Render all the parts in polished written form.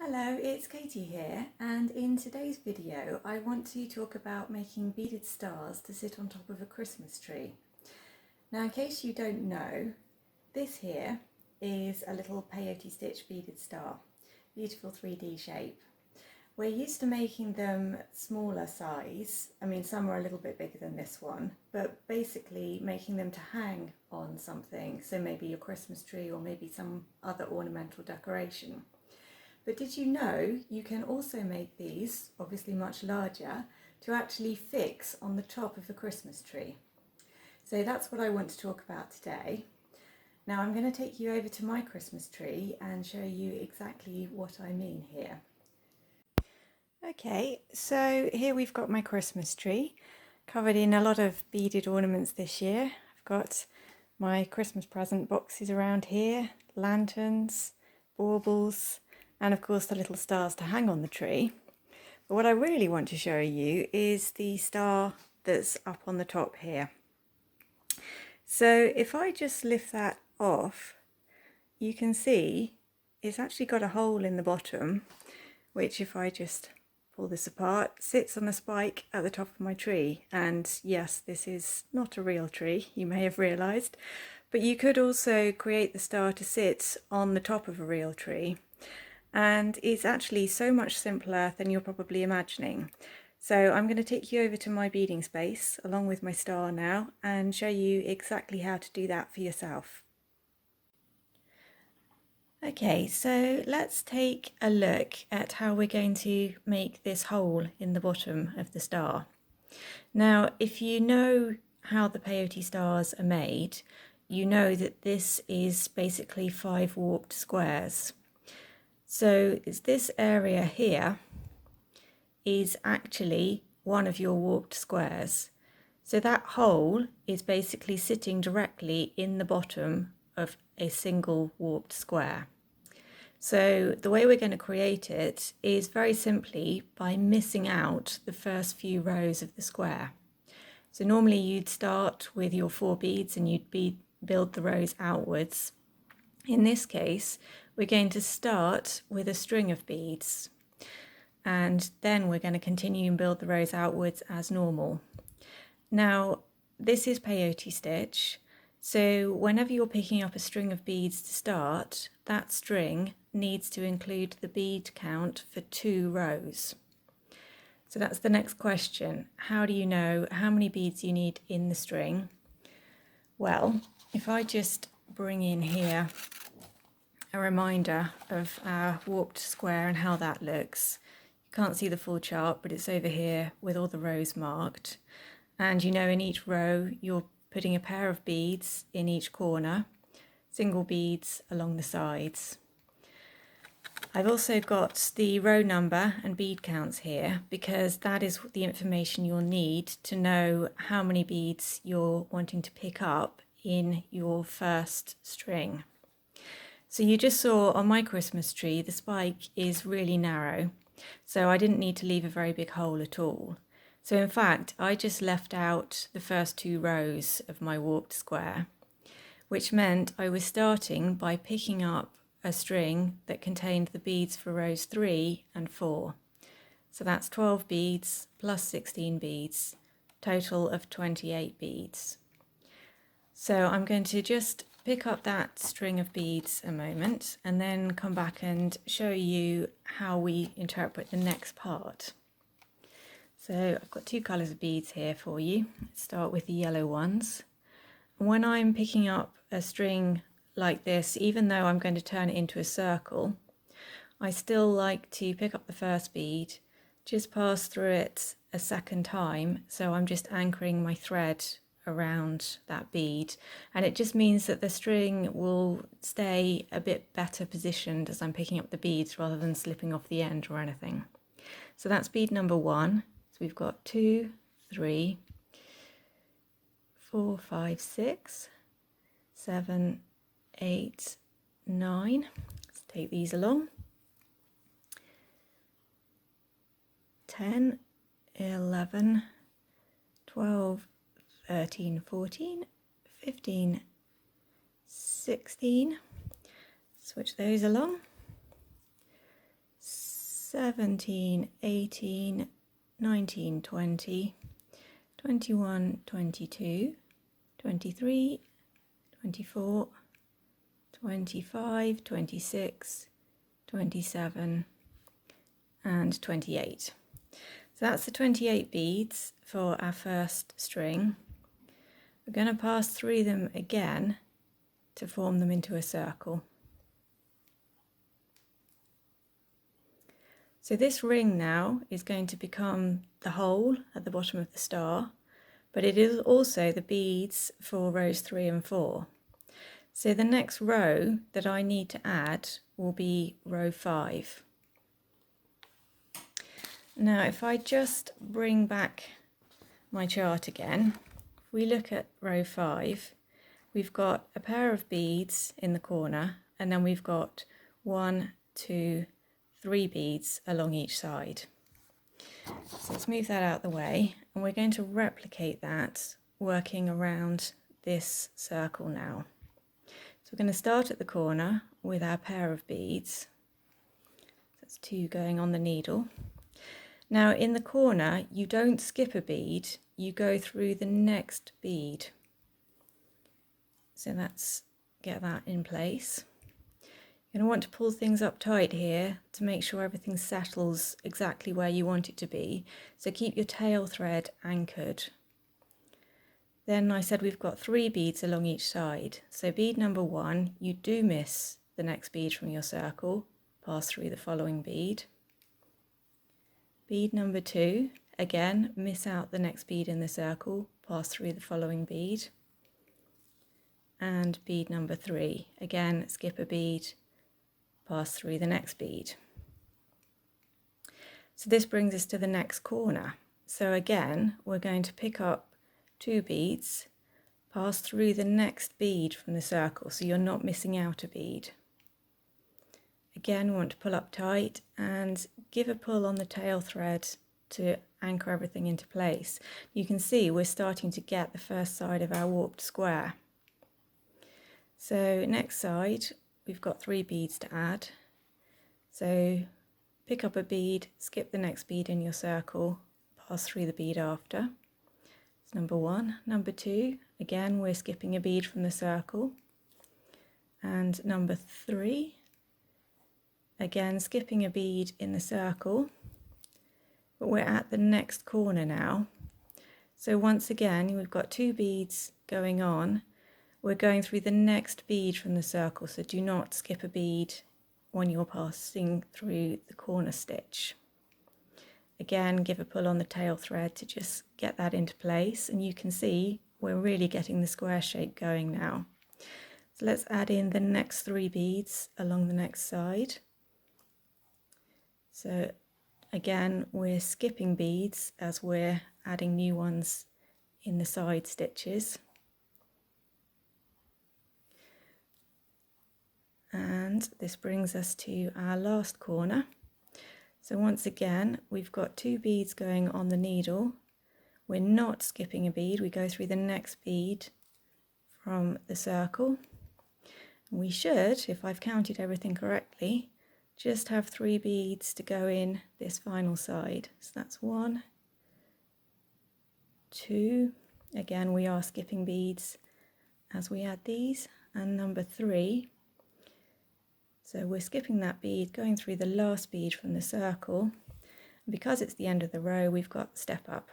Hello, it's Katie here, and in today's video I want to talk about making beaded stars to sit on top of a Christmas tree. Now, in case you don't know, this here is a little peyote stitch beaded star, beautiful 3D shape. We're used to making them smaller size. I mean, some are a little bit bigger than this one, but basically making them to hang on something, so maybe your Christmas tree or maybe some other ornamental decoration. But did you know you can also make these, obviously much larger, to actually fix on the top of the Christmas tree? So that's what I want to talk about today. Now I'm going to take you over to my Christmas tree and show you exactly what I mean here. Okay, so here we've got my Christmas tree, covered in a lot of beaded ornaments this year. I've got my Christmas present boxes around here, lanterns, baubles, and of course the little stars to hang on the tree. But what I really want to show you is the star that's up on the top here. So if I just lift that off, you can see it's actually got a hole in the bottom, which if I just pull this apart, sits on a spike at the top of my tree. And yes, this is not a real tree, you may have realised, but you could also create the star to sit on the top of a real tree. And it's actually so much simpler than you're probably imagining. So I'm going to take you over to my beading space along with my star now and show you exactly how to do that for yourself. Okay, so let's take a look at how we're going to make this hole in the bottom of the star. Now, if you know how the peyote stars are made, you know that this is basically 5 warped squares. So it's this area here is actually one of your warped squares. So that hole is basically sitting directly in the bottom of a single warped square. So the way we're going to create it is very simply by missing out the first few rows of the square. So normally you'd start with your 4 beads and you'd build the rows outwards. In this case, we're going to start with a string of beads, and then we're going to continue and build the rows outwards as normal. Now, this is peyote stitch, so whenever you're picking up a string of beads to start, that string needs to include the bead count for 2 rows. So that's the next question. How do you know how many beads you need in the string? Well, if I just bring in here a reminder of our warped square and how that looks. You can't see the full chart, but it's over here with all the rows marked. And you know in each row you're putting a pair of beads in each corner, single beads along the sides. I've also got the row number and bead counts here because that is the information you'll need to know how many beads you're wanting to pick up in your first string. So you just saw on my Christmas tree, the spike is really narrow, so I didn't need to leave a very big hole at all. So in fact, I just left out the first 2 rows of my warped square, which meant I was starting by picking up a string that contained the beads for rows 3 and 4. So that's 12 beads plus 16 beads, total of 28 beads. So I'm going to just pick up that string of beads a moment and then come back and show you how we interpret the next part. So I've got 2 colours of beads here for you. Let's start with the yellow ones. And when I'm picking up a string like this, even though I'm going to turn it into a circle, I still like to pick up the first bead, just pass through it a second time, so I'm just anchoring my thread around that bead, and it just means that the string will stay a bit better positioned as I'm picking up the beads rather than slipping off the end or anything. So that's bead number 1. So we've got 2, 3, 4, 5, 6, 7, 8, 9. Let's take these along. 10, 11, 12, 13, 14, 15, 16, switch those along, 17, 18, 19, 20, 21, 22, 23, 24, 25, 26, 27 and 28. So that's the 28 beads for our first string. We're going to pass through them again to form them into a circle. So this ring now is going to become the hole at the bottom of the star, but it is also the beads for rows 3 and 4. So the next row that I need to add will be row 5. Now if I just bring back my chart again, if we look at row 5, we've got a pair of beads in the corner, and then we've got 1, 2, 3 beads along each side. So let's move that out of the way, and we're going to replicate that working around this circle now. So we're going to start at the corner with our pair of beads. That's 2 going on the needle. Now in the corner you don't skip a bead, you go through the next bead. So let's get that in place. You're going to want to pull things up tight here to make sure everything settles exactly where you want it to be. So keep your tail thread anchored. Then I said we've got 3 beads along each side. So bead number 1, you do miss the next bead from your circle, pass through the following bead. Bead number 2, again miss out the next bead in the circle, pass through the following bead. And bead number 3, again skip a bead, pass through the next bead. So this brings us to the next corner. So again we're going to pick up 2 beads, pass through the next bead from the circle so you're not missing out a bead. Again, we want to pull up tight and give a pull on the tail thread to anchor everything into place. You can see we're starting to get the first side of our warped square. So next side, we've got 3 beads to add. So pick up a bead, skip the next bead in your circle, pass through the bead after. That's number 1. Number 2, again, we're skipping a bead from the circle. And number 3, again, skipping a bead in the circle, but we're at the next corner now. So once again, we've got 2 beads going on. We're going through the next bead from the circle, so do not skip a bead when you're passing through the corner stitch. Again, give a pull on the tail thread to just get that into place, and you can see we're really getting the square shape going now. So let's add in the next 3 beads along the next side. So again, we're skipping beads as we're adding new ones in the side stitches. And this brings us to our last corner. So once again, we've got 2 beads going on the needle. We're not skipping a bead, we go through the next bead from the circle. We should, if I've counted everything correctly, just have 3 beads to go in this final side. So that's 1, 2, again we are skipping beads as we add these, and number 3. So we're skipping that bead, going through the last bead from the circle. And because it's the end of the row, we've got step up.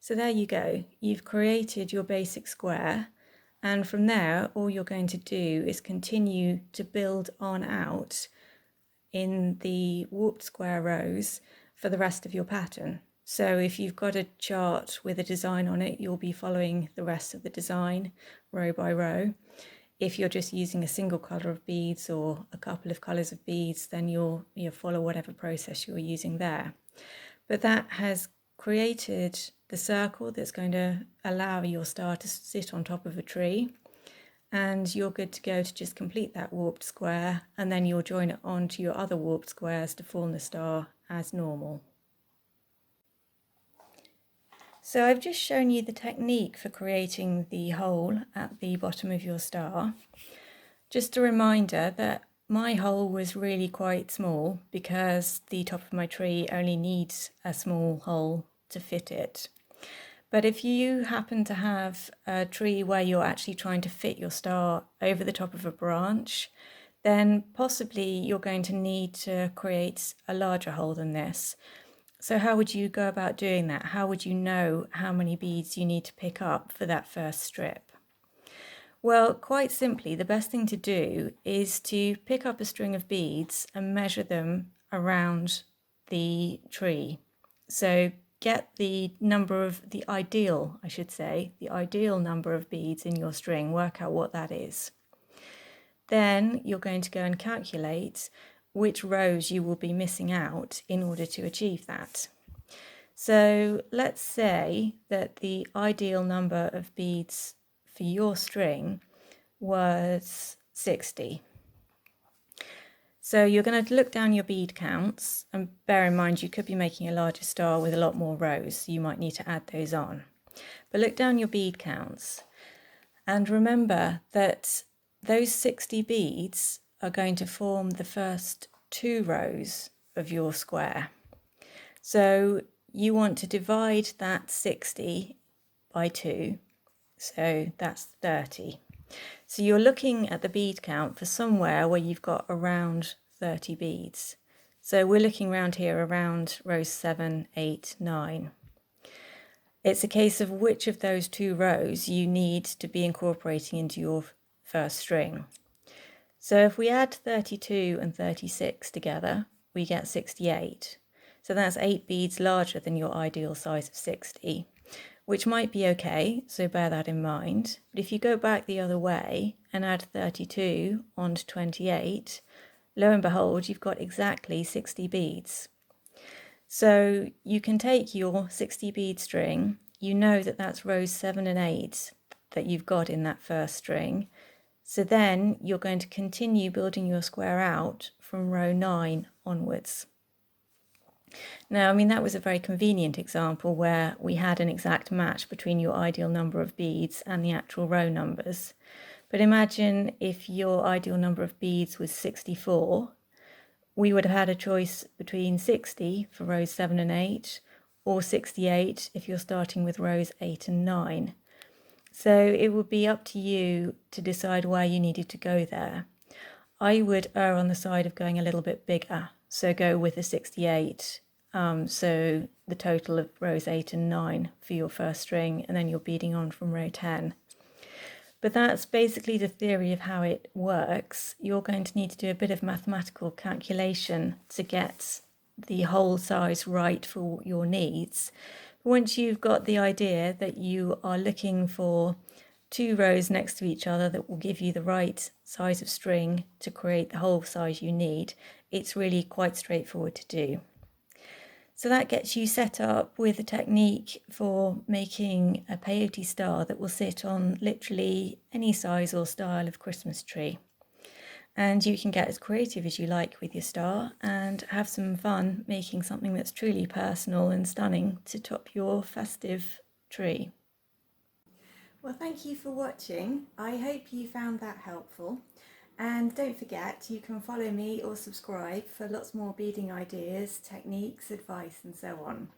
So there you go, you've created your basic square. And from there, all you're going to do is continue to build on out in the warped square rows for the rest of your pattern. So if you've got a chart with a design on it, you'll be following the rest of the design row by row. If you're just using a single colour of beads or a couple of colours of beads, then you'll follow whatever process you're using there. But that has created the circle that's going to allow your star to sit on top of a tree, and you're good to go to just complete that warped square, and then you'll join it on to your other warped squares to form the star as normal. So I've just shown you the technique for creating the hole at the bottom of your star. Just a reminder that my hole was really quite small because the top of my tree only needs a small hole to fit it. But if you happen to have a tree where you're actually trying to fit your star over the top of a branch, then possibly you're going to need to create a larger hole than this. So how would you go about doing that? How would you know how many beads you need to pick up for that first strip? Well, quite simply, the best thing to do is to pick up a string of beads and measure them around the tree. So get the ideal number of beads in your string, work out what that is. Then you're going to go and calculate which rows you will be missing out in order to achieve that. So let's say that the ideal number of beads for your string was 60. So you're going to look down your bead counts, and bear in mind you could be making a larger star with a lot more rows, so you might need to add those on. But look down your bead counts and remember that those 60 beads are going to form the first 2 rows of your square. So you want to divide that 60 by 2, so that's 30. So you're looking at the bead count for somewhere where you've got around 30 beads. So we're looking around here around rows 7, 8, 9. It's a case of which of those 2 rows you need to be incorporating into your first string. So if we add 32 and 36 together, we get 68. So that's 8 beads larger than your ideal size of 60, which might be okay, so bear that in mind. But if you go back the other way and add 32 onto 28, lo and behold, you've got exactly 60 beads. So you can take your 60 bead string, you know that that's rows 7 and 8 that you've got in that first string. So then you're going to continue building your square out from row 9 onwards. Now, I mean, that was a very convenient example where we had an exact match between your ideal number of beads and the actual row numbers. But imagine if your ideal number of beads was 64, we would have had a choice between 60 for rows 7 and 8, or 68 if you're starting with rows 8 and 9. So it would be up to you to decide where you needed to go there. I would err on the side of going a little bit bigger, so go with a 68. So the total of rows 8 and 9 for your first string, and then you're beading on from row 10. But that's basically the theory of how it works. You're going to need to do a bit of mathematical calculation to get the hole size right for your needs. Once you've got the idea that you are looking for 2 rows next to each other that will give you the right size of string to create the hole size you need, it's really quite straightforward to do. So that gets you set up with a technique for making a peyote star that will sit on literally any size or style of Christmas tree. And you can get as creative as you like with your star and have some fun making something that's truly personal and stunning to top your festive tree. Well, thank you for watching. I hope you found that helpful. And don't forget, you can follow me or subscribe for lots more beading ideas, techniques, advice and so on.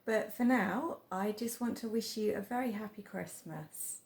But for now, I just want to wish you a very happy Christmas.